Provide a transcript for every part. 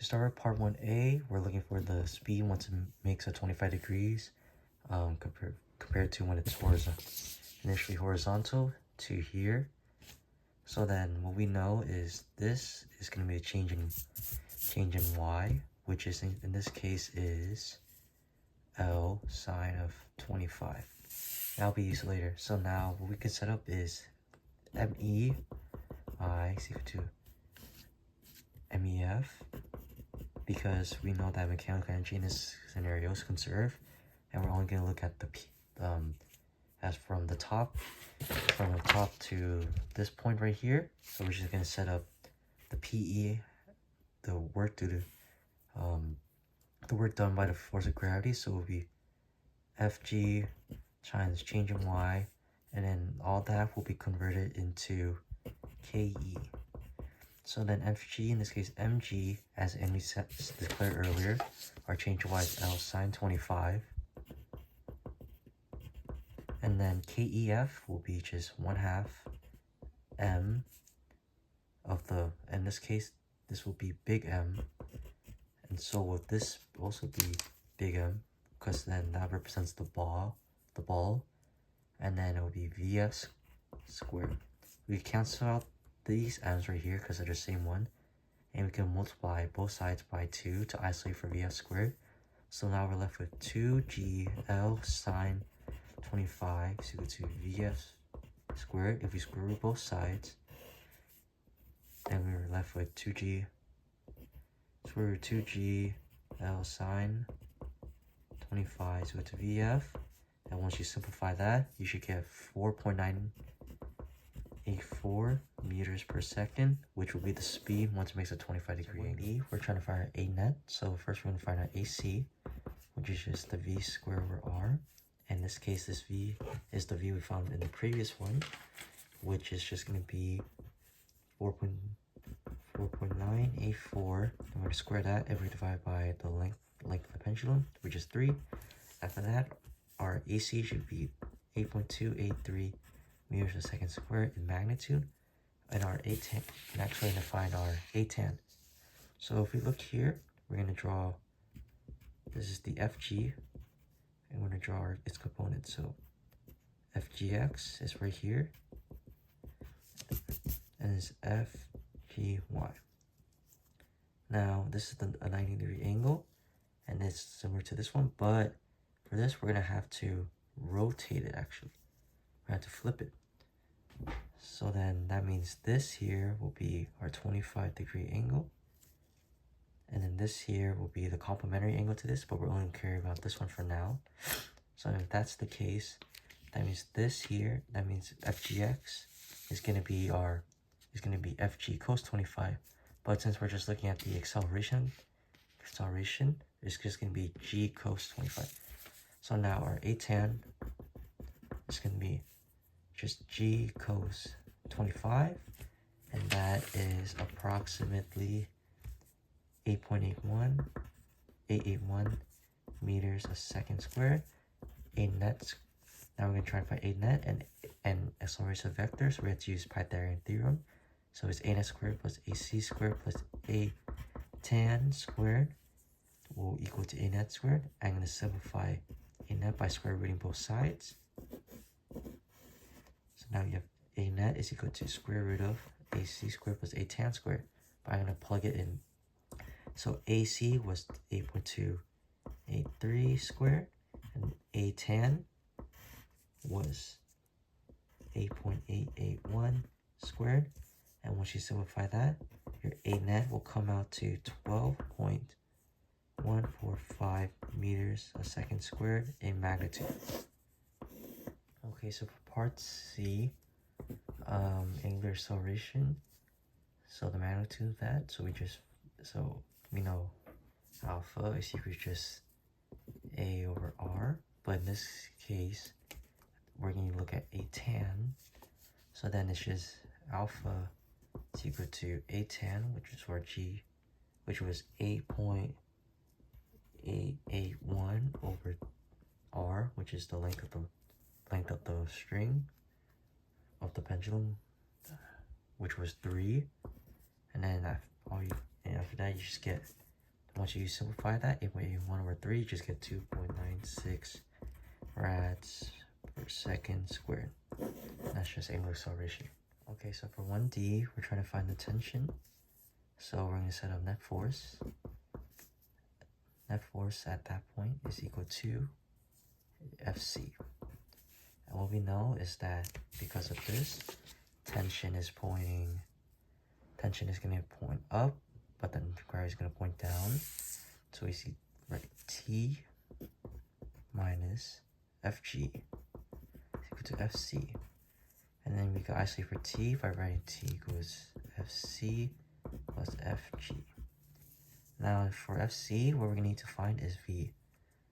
start with part 1A, we're looking for the speed once it makes a 25 degrees compared to when it's initially horizontal to here. So then what we know is this is going to be a change in y, which is in this case is L sine of 25. That'll be used later. So now what we can set up is MEI is equal to MEF, because we know that mechanical energy in this scenario is conserved, and we're only going to look at the as from the top to this point right here. So we're just going to set up the PE, the work done by the force of gravity. So it will be Fg times change in y, and then all that will be converted into Ke. So then Fg, in this case mg, as we declared earlier, our change in y is L sine 25. And then Kef will be just 1/2 m of the, in this case, this will be big M. And so will this also be big M, because then that represents the ball. And then it will be Vs squared. We cancel out these m's right here because they're the same one. And we can multiply both sides by 2 to isolate for Vs squared. So now we're left with 2g L sine 25 is equal to Vs squared. If we square root both sides, then we're left with 2g L sine 25 is equal to Vf. And once you simplify that, you should get 4.984 meters per second, which will be the speed once it makes a 25-degree angle. We're trying to find our A net. So first we're going to find our AC, which is just the V squared over R. In this case, this V is the V we found in the previous one, which is just going to be 4.984. And we're going to square that if we divide by the length of the pendulum, which is 3. After that, our AC should be 8.283 meters per second squared in magnitude. And our A tan, and actually to find our A tan. So if we look here, we're going to draw, this is the FG, and we're going to draw its components. So FGX is right here, and it's FGY. Now this is a 90-degree angle, and it's similar to this one, but for this we're going to have to rotate it. Actually, we're going to have to flip it. So then that means this here will be our 25-degree angle, and then this here will be the complementary angle to this, but we're only caring about this one for now. So if that's the case, that means this here, that means FGX is going to be FG cos 25. But since we're just looking at the acceleration, it's just going to be G cos 25. So now our A tan is going to be just G cos 25, and that is approximately 8.881 meters a second squared. A net. Now we're going to try to find A net and acceleration vector, so we have to use Pythagorean theorem. So it's A net squared plus AC squared plus A tan squared will equal to A net squared. I'm going to simplify A net by square rooting both sides. So now you have A net is equal to square root of AC squared plus A tan squared. But I'm going to plug it in. So AC was 8.283 squared, and A tan was 8.881 squared. And once you simplify that, your A net will come out to 12.145 meters a second squared in magnitude. Okay, so for part C, angular acceleration, so the magnitude of that, so we know alpha is equal to just A over R, but in this case, we're going to look at A tan, so then it's just alpha is equal to A tan, which is for G, which was 8.881 over R, which is the length of the string of the pendulum, which was 3, and then after that you just get once you simplify that, if we 1 over 3, you just get 2.96 rads per second squared. That's just angular acceleration. Okay, so for 1D, we're trying to find the tension. So we're going to set up net force. Net force at that point is equal to FC. And what we know is that because of this, tension is going to point up, but then gravity is going to point down. So we see, right, T minus FG is equal to FC. And then we can isolate for T by writing T equals FC plus FG. Now for FC, what we're going to need to find is V.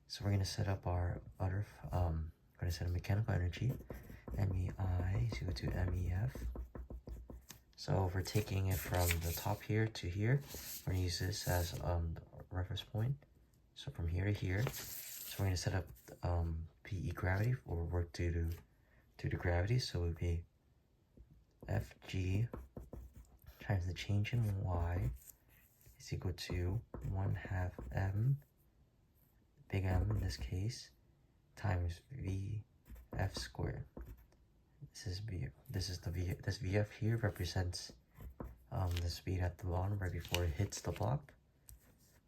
So we're going to set up our other, we're going to set a mechanical energy. MEI is equal to MEF. So if we're taking it from the top here to here, we're going to use this as the reference point. So from here to here. So we're going to set up PE gravity, or work due to gravity. So it would be FG times the change in Y is equal to 1/2 M, big M in this case, times VF squared. This VF here represents the speed at the bottom right before it hits the block.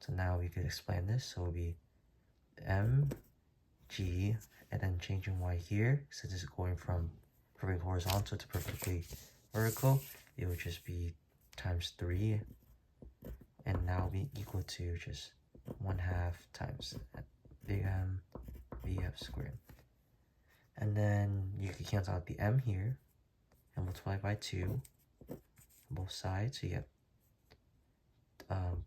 So now we could explain this. So it will be mg, and then changing Y here, since it's going from perfectly horizontal to perfectly vertical, it would just be times 3, and now be equal to just 1/2 times big M VF squared. And then you can cancel out the M here and multiply by 2 on both sides. So you get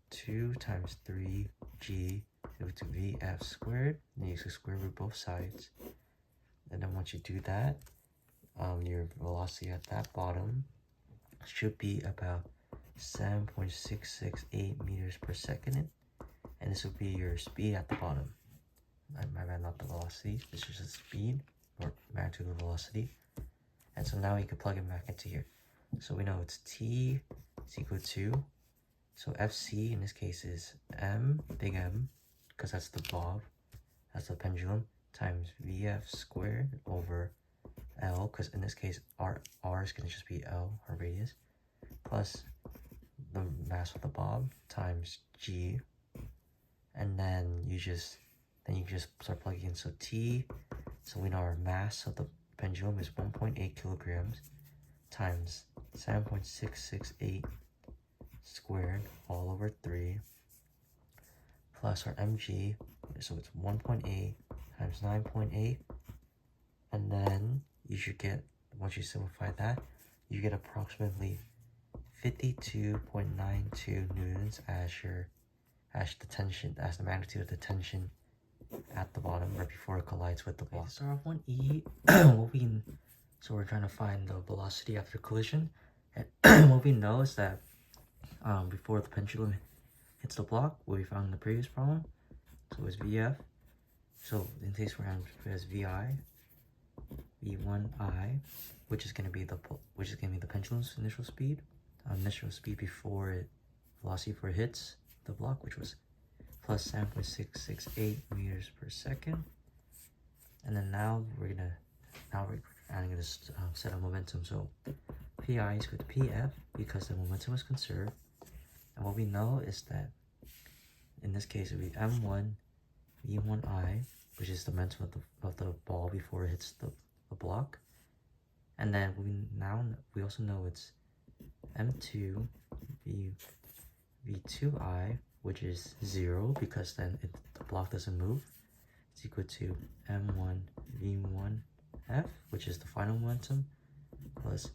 2 times 3g equal to VF squared. And you can square root both sides. And then once you do that, your velocity at that bottom should be about 7.668 meters per second. And this will be your speed at the bottom. My bad, not the velocity. This is the speed, or magnitude of velocity. And so now we can plug it back into here. So we know it's T is equal to, so FC in this case is M, big M, because that's the bob, that's the pendulum, times VF squared over L, because in this case R is going to just be L, our radius, plus the mass of the bob times G, and then you just start plugging in. So T, so we know our mass of the pendulum is 1.8 kilograms times 7.668 squared all over 3 plus our mg, so it's 1.8 times 9.8, and then you should get, once you simplify that, you get approximately 52.92 newtons as the tension, as the magnitude of the tension at the bottom right before it collides with the block. Start off 1E. So we're trying to find the velocity after collision, and what we know is that before the pendulum hits the block, what we found in the previous problem, so it's VF. So in this case we're going to put as VI, V1I, which is going to be the pendulum's initial speed before it, velocity before it hits the block, which was plus 7.668 meters per second. And then now we're adding this set of momentum. So PI is equal to PF because the momentum is conserved. And what we know is that in this case it would be M1 V1I, which is the momentum of the ball before it hits the block. And then we also know it's M2 V2I, which is 0 because then the block doesn't move. It's equal to M1 V1F, which is the final momentum, plus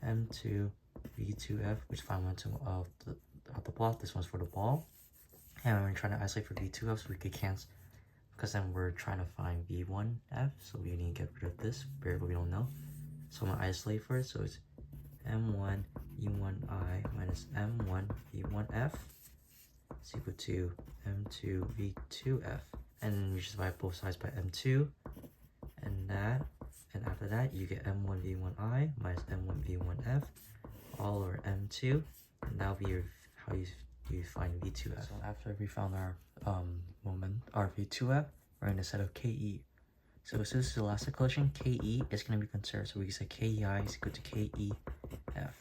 M2 V2F, which is the final momentum of the block. This one's for the ball. And we're trying to isolate for V2F, so we could cancel, because then we're trying to find V1F, so we need to get rid of this variable we don't know. So I'm going to isolate for it, so it's M1 V1I minus M1 V1F is equal to M2 V2F. And we just divide both sides by M2, and after that you get M1 V1I minus M1 V1F all over M2, and that'll be how you we find V2F. So after we found our moment, our V2F, we're going to set up KE. So since this is elastic collision, KE is going to be conserved. So we can say KEI is equal to KEF.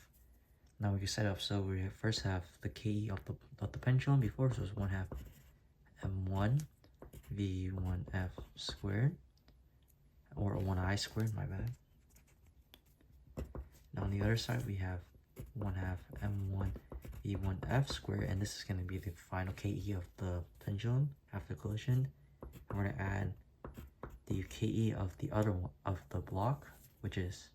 Now we can set up, so we first have the KE of the pendulum before, so it's 1/2 M1 V1F squared, or 1I squared, my bad. Now on the other side, we have 1/2 M1 V1F squared, and this is going to be the final KE of the pendulum after collision. And we're going to add the KE of the other one of the block, which is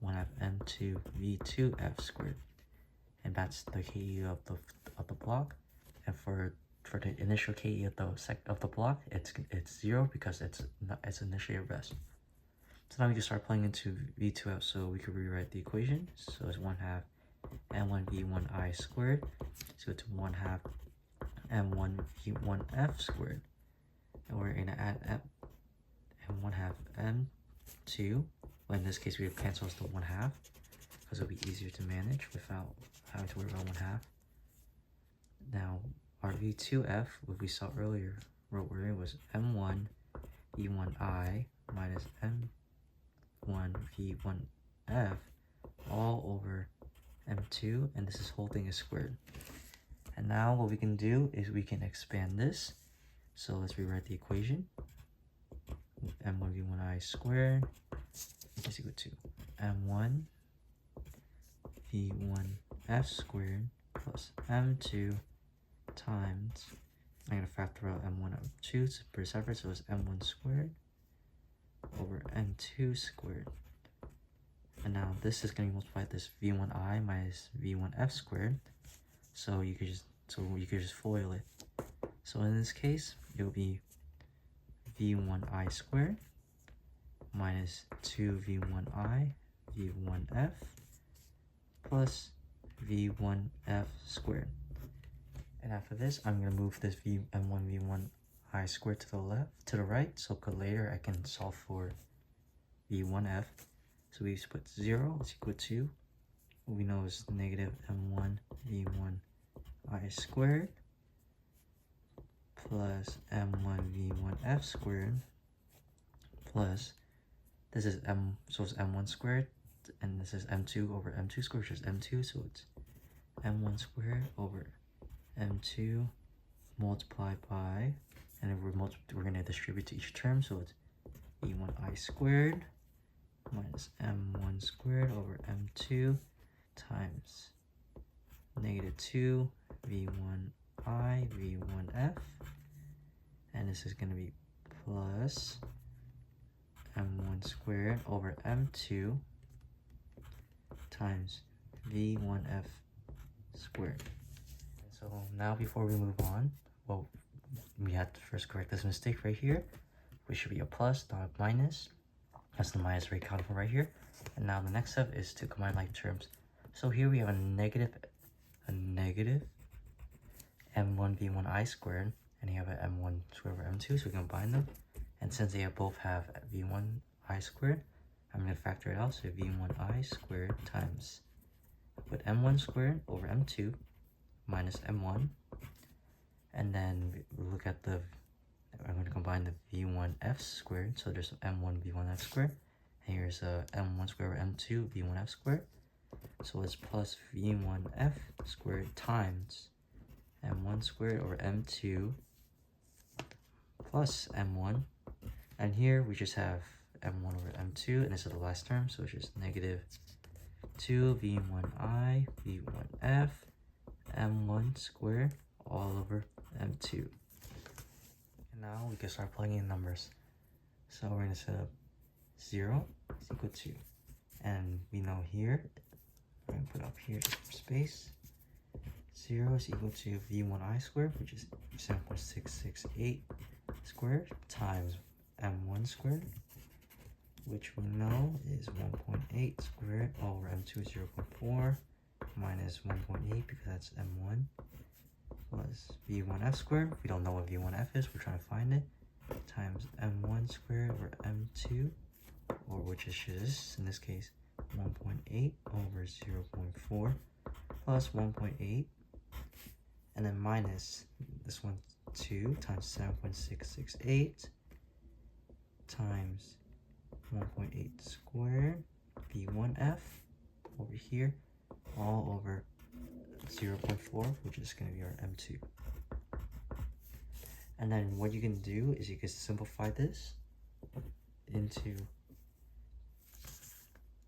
1/2 M2 V2F squared, and that's the KE of the block. And for the initial KE of the block, it's 0 because it's initially at rest. So now we can start plugging into V2F, so we could rewrite the equation. So it's 1/2 M1 V1I squared, so it's 1/2 M1 V1F squared. And we're going to add M1/2 M2. Well, in this case, we would cancel the 1/2 because it'll be easier to manage without having to worry about 1/2. Now, our V2F, what we saw earlier, was M1 V1I minus M1 V1F all over M2, and this whole thing is squared. And now what we can do is we can expand this. So let's rewrite the equation. M1 V1I squared is equal to M1 V1F squared plus M2 times, I'm going to factor out M1 and M2 per separate, so it's M1 squared over M2 squared. And now this is going to multiply this V1I minus V1F squared, so you could just FOIL it. So in this case, it will be V1I squared minus 2V1I V1F plus V1F squared. And after this, I'm going to move this M1 V1I squared to the right, so later I can solve for V1F. So we just put 0 is equal to, what we know is negative M1 V1I squared plus M1 V1F squared plus, this is so it's M1 squared, and this is M2 over M2 squared, which is M2, so it's M1 squared over M2 multiplied by, and then we're going to distribute to each term, so it's V1I squared minus M1 squared over M2 times negative 2 V1I V1F, and this is going to be plus M1 squared over M2 times V1F squared. So now before we move on, well, we have to first correct this mistake right here, which should be a plus, not a minus. That's the minus rate counted for right here. And now the next step is to combine like terms. So here we have a negative M1 V1I squared, and you have an M1 squared over M2, so we combine them. And since they both have V1I squared, I'm going to factor it out, so V1I squared times, put M1 squared over M2 minus M1, and then we look at I'm going to combine the V1F squared, so there's M1 V1F squared, and here's M1 squared over M2 V1F squared, so it's plus V1F squared times M1 squared over M2 plus M1, and here we just have M1 over M2, and this is the last term, so it's just negative 2 V1I V1F M1 squared all over M2. And now we can start plugging in numbers. So we're going to set up 0 is equal to, and we know here, we're going to put up here space, 0 is equal to V1I squared, which is 7.668 squared, times M1 squared, which we know is 1.8 squared over M2 is 0.4 minus 1.8 because that's M1 plus V1F squared. We don't know what V1F is, we're trying to find it, times M1 squared over M2, or which is just, in this case, 1.8 over 0.4 plus 1.8, and then minus this one 2 times 7.668 times 1.8 squared v1f over here, all over 0.4, which is going to be our m2. And then what you can do is you can simplify this into,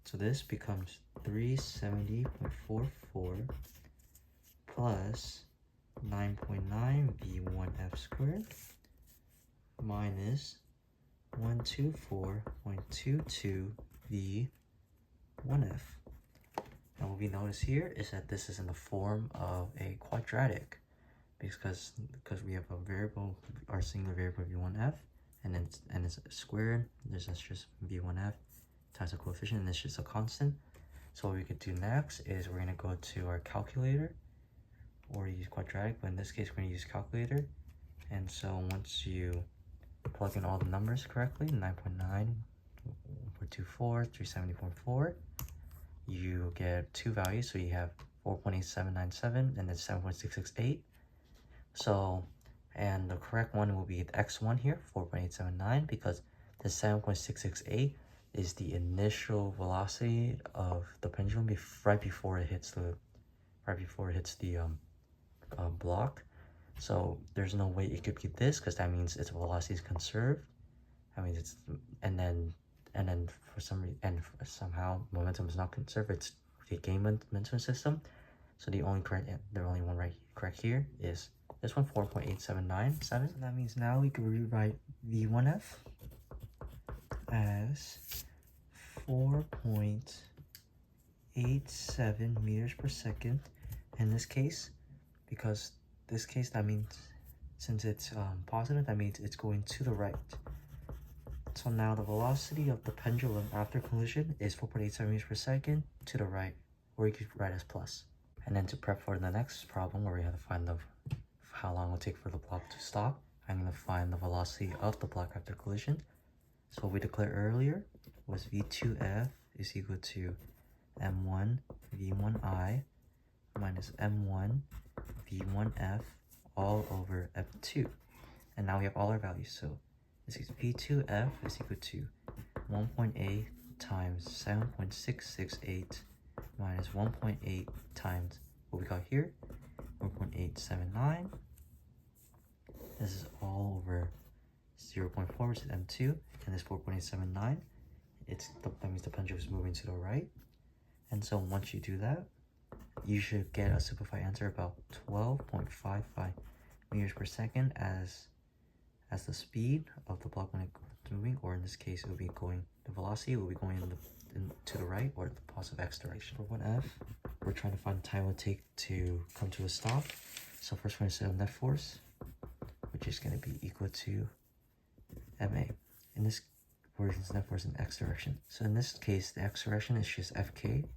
so this becomes 370.44 plus 9.9 v1f squared minus 124.22 v1f. And what we notice here is that this is in the form of a quadratic, because we have a variable, our singular variable v1f, and it's squared. This is just v1f times a coefficient, and it's just a constant. So what we could do next is we're gonna go to our calculator, or use quadratic, but in this case we're gonna use calculator. And so once you plug in all the numbers correctly, 9.9, 424, 370.4, you get two values. So you have 4.8797 and then 7.668. So, and the correct one will be the x1 here, 4.879, because the 7.668 is the initial velocity of the pendulum right before it hits the block. So there's no way it could be this, because that means its velocity is conserved. That means it's, and then for some reason, and somehow momentum is not conserved. It's the gain momentum system. So the only one correct here is this one, 4.8797. So that means now we can rewrite v1f as 4.87 meters per second in this case, because this case, that means since it's positive, that means it's going to the right. So now the velocity of the pendulum after collision is 4.87 meters per second to the right, or you could write as plus. And then to prep for the next problem where we have to find how long it will take for the block to stop, I'm going to find the velocity of the block after collision. So what we declared earlier was v2f is equal to m1 v1i minus m1 v1f all over f2. And now we have all our values. So this is v2f is equal to 1.8 times 7.668 minus 1.8 times what we got here, 4.879. This is all over 0.4, which is m2, and this 4.879. That means the pendulum is moving to the right. And so once you do that, you should get a simplified answer about 12.55 meters per second as the speed of the block when it's moving, or in this case, it will be going, the velocity will be going to the right, or the positive x direction. For 1f, we're trying to find the time it will take to come to a stop. So first we're going to set a net force, which is going to be equal to ma. In this version's net force in x direction. So in this case, the x direction is just fk,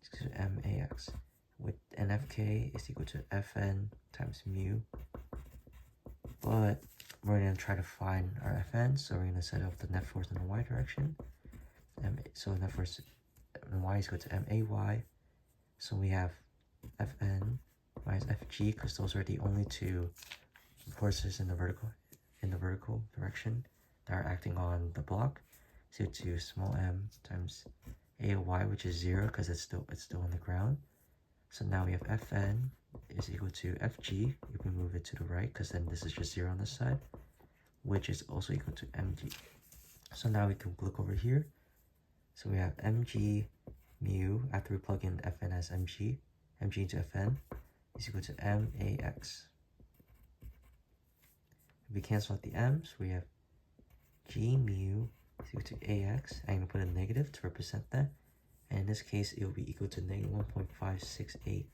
it's equal to max, with an fk is equal to fn times mu. But we're going to try to find our fn, so we're going to set up the net force in the y direction. So net force in y is equal to may. So we have fn minus fg, because those are the only two forces in the vertical direction that are acting on the block. So to small m times AY, which is 0 because it's still on the ground. So now we have Fn is equal to Fg if we move it to the right, because then this is just 0 on this side, which is also equal to Mg. So now we can look over here. So we have Mg mu after we plug in Fn as Mg into Fn is equal to Max. If we cancel out the m's, we have G mu is equal to Ax. I'm going to put a negative to represent that. And in this case, it will be equal to negative 1.568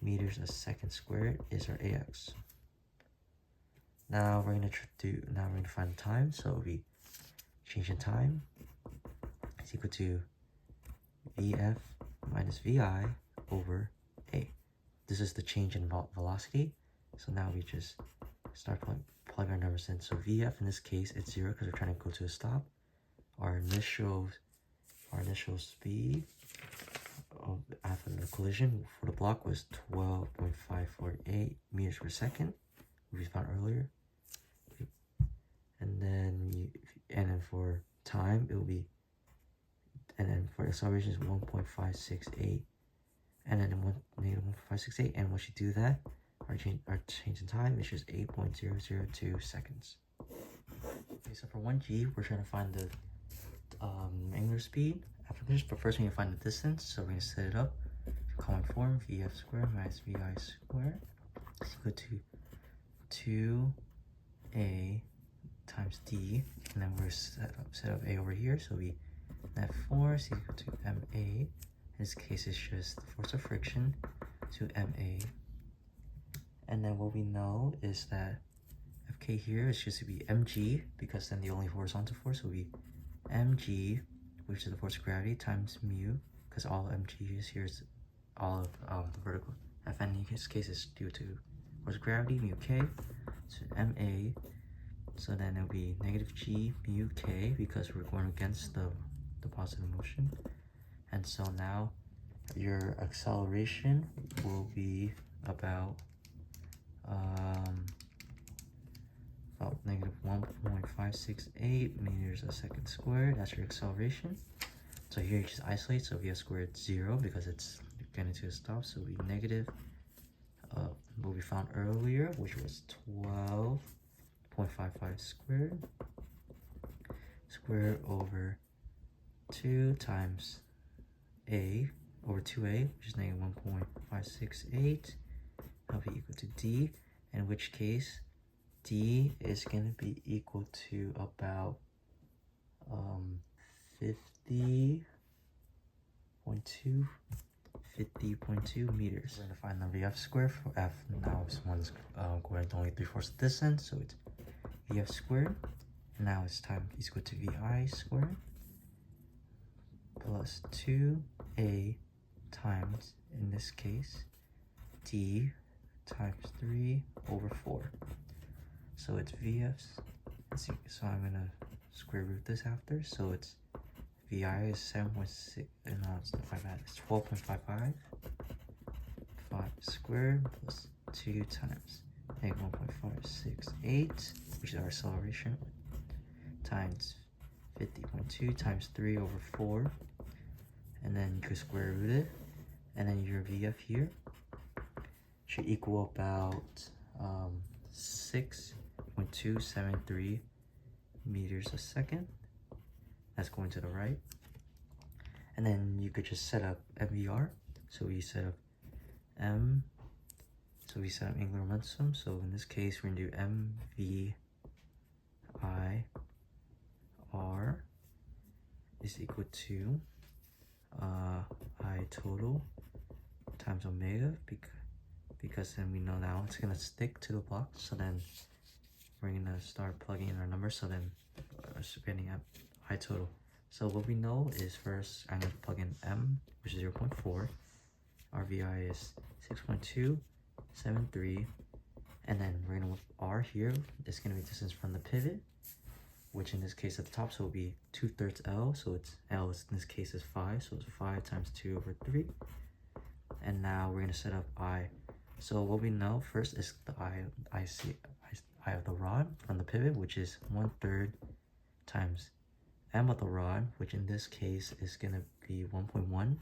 meters a second squared is our Ax. Now we're going to find the time. So it will be change in time is equal to Vf minus Vi over A. This is the change in velocity. So now we just start plug our numbers in. So Vf in this case, it's 0 because we're trying to go to a stop. Our initial speed after the collision for the block was 12.548 meters per second, which we found earlier. And then for time it will be, and then for acceleration is 1.568, and then negative 1.568. And once you do that, our change in time is just 8.002 seconds. Okay, so for 1g, we're trying to find the angular speed after this, but first we need to find the distance. So we're going to set it up. Common form, vf squared minus vi squared is equal to 2a times d, and then we're set up a over here, so we net force is equal to ma. In this case, it's just the force of friction to ma. And then what we know is that Fk here is just to be mg, because then the only horizontal force will be mg, which is the force of gravity, times mu, because all mg is here is all of the vertical. Fn in this case is due to force of gravity, mu k, so ma. So then it'll be negative g mu k, because we're going against the positive motion. And so now your acceleration will be about negative 1.568 meters a second squared. That's your acceleration. So here you just isolate, so vf squared 0 because it's getting to a stop, so we negative what we found earlier, which was 12.55 squared over 2 times a over 2a, which is negative 1.568. That'll be equal to d, in which case d is going to be equal to about 50.2 meters. We're going to find the vf squared for f. Now this one's going to only 3/4 distance, so it's vf squared. And now it's time is equal to vi squared plus 2a times, in this case, d times 3/4. So it's vf's. Let's see. So I'm gonna square root this after. So it's vi is 7.6. No, it's not 5. It's 12.55. 5 squared plus 2 times negative 1.568, which is our acceleration, times 50.2 times 3/4, and then you could square root it, and then your vf here should equal about 6.273 meters a second. That's going to the right. And then you could just set up MVR. So we set up angular momentum. So in this case, we're going to do MVIR is equal to I total times omega, because then we know now it's going to stick to the block. So then we're going to start plugging in our numbers. So then spinning up I total. So what we know is, first I'm going to plug in m, which is 0.4. Our vi is 6.273, and then we're going to r here. It's going to be distance from the pivot, which in this case at the top, so it'll be 2/3 L. So it's L is, in this case, is 5, so it's 5 times 2/3. And now we're going to set up I. So what we know first is the I of the rod from the pivot, which is 1/3 times m of the rod, which in this case is going to be 1.1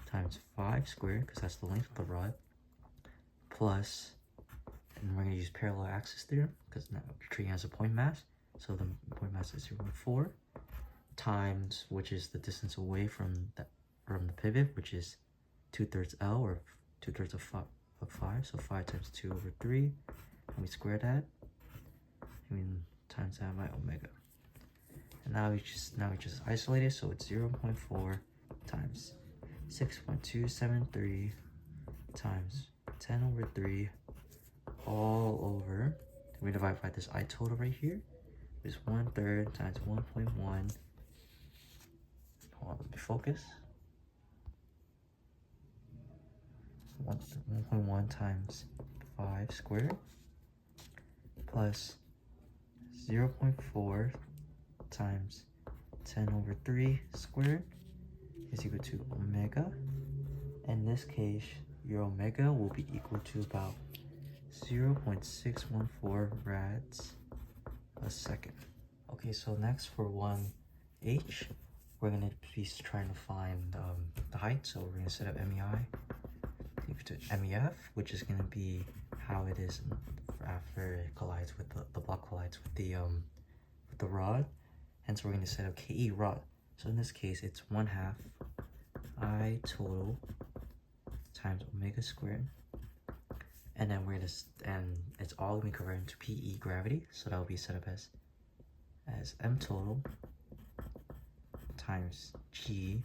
times 5 squared, because that's the length of the rod, plus, and we're going to use parallel axis theorem because now we're treating it as a point mass. So the point mass is 0.4 times, which is the distance away from the pivot, which is 2/3 L, or 2/3 of 5. So 5 times 2/3, and we square that, and times that by omega. And now we just isolate it, so it's 0.4 times 6.273 times 10/3 all over. We divide by this I total right here. Is 1/3 times 1.1. Hold on, let me focus. 1.1 times 5 squared plus 0.4 times 10/3 squared, is equal to omega. In this case, your omega will be equal to about 0.614 rads a second. Okay, so next for 1h, we're going to be trying to find the height. So we're going to set up MEI equal to MEF, which is going to be how it is after it collides with the block collides with the rod. Hence we're going to set up KE rod. So in this case, it's 1/2 I total times omega squared. And then we're gonna, and it's all gonna be converted into PE gravity. So that will be set up as M total times G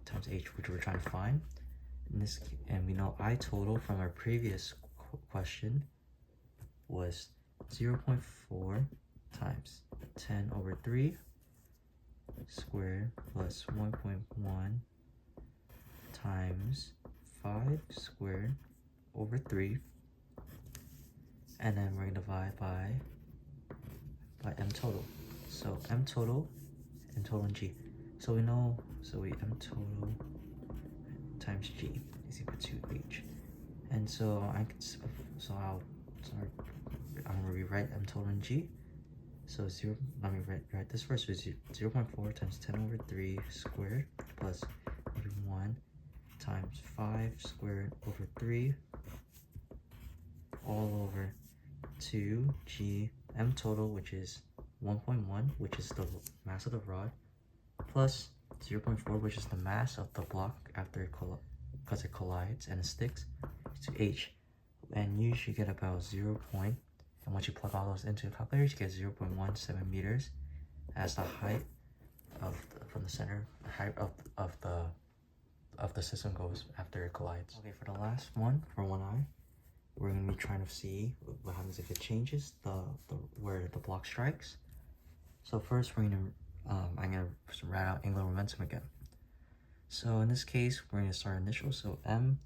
times H, which we're trying to find. And we know I total from our previous question was 0.4 times 10/3 squared plus 1.1 times 5 squared over 3, and then we're gonna divide by M total. So M total and G. So we know, so we M total times G is equal to H. And so I'm gonna rewrite M total and G. So let me write this first. So 0.4 times 10/3 squared plus 1 times 5 squared over 3 all over 2G M total, which is 1.1, which is the mass of the rod, plus 0.4, which is the mass of the block after it because it collides and it sticks, to H. And you should get about 0. And once you plug all those into the calculator, you get 0.17 meters as the height from the center, the height of the system goes after it collides. Okay, for the last one, for 1I, we're going to be trying to see what happens if it changes where the block strikes. So first, I'm going to write out angular momentum again. So in this case, we're going to start initial. So M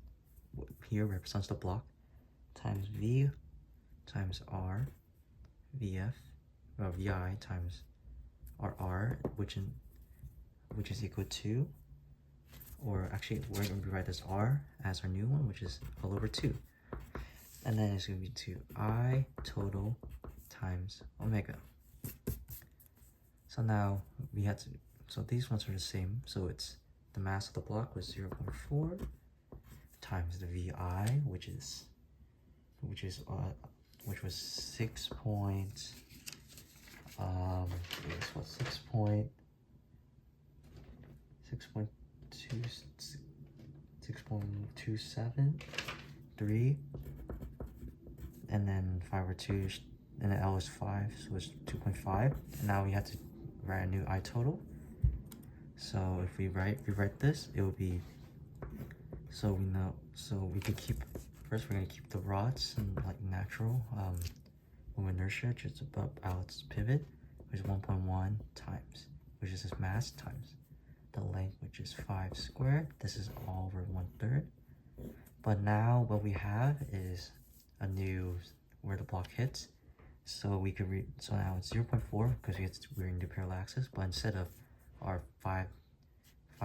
here represents the block times V times R, VF, or VI times RR, which is equal to, or actually we're going to rewrite this R as our new one, which is all over 2. And then it's going to be 2I total times omega. So now we have to, so these ones are the same. So it's the mass of the block was 0.4 times the VI, which was 6.273, and then if I were to, and the L is 5, so it's 2.5. And now we have to write a new I total. So if we rewrite this, it would be, so we can keep, first we're going to keep the rods in like natural inertia, just above its pivot, which is 1.1 times, which is its mass, times the length, which is 5 squared. This is all over 1/3. But now what we have is a new, where the block hits. So we could so now it's 0.4 because we're in the parallel axis, but instead of our 5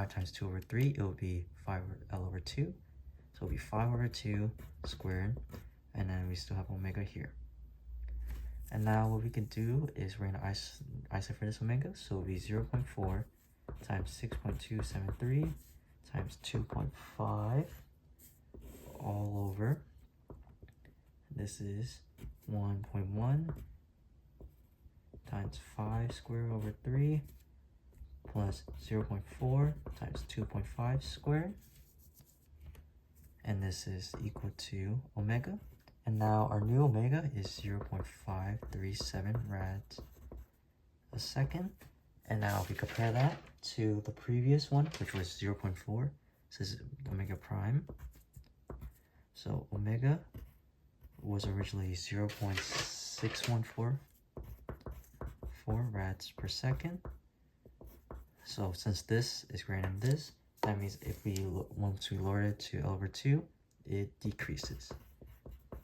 times 2/3, it would be 5L/2. So it'll be 5/2 squared, and then we still have omega here. And now what we can do is we're going to isolate for this omega. So it'll be 0.4 times 6.273 times 2.5 all over. This is 1.1 times 5 squared over 3 plus 0.4 times 2.5 squared. And this is equal to omega. And now our new omega is 0.537 rads a second. And now if we compare that to the previous one, which was 0.4, this is omega prime. So omega was originally 0.6144 rads per second. So since this is greater than this, that means if we want to lower it to L/2, it decreases.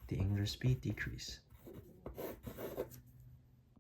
The angular speed decreases.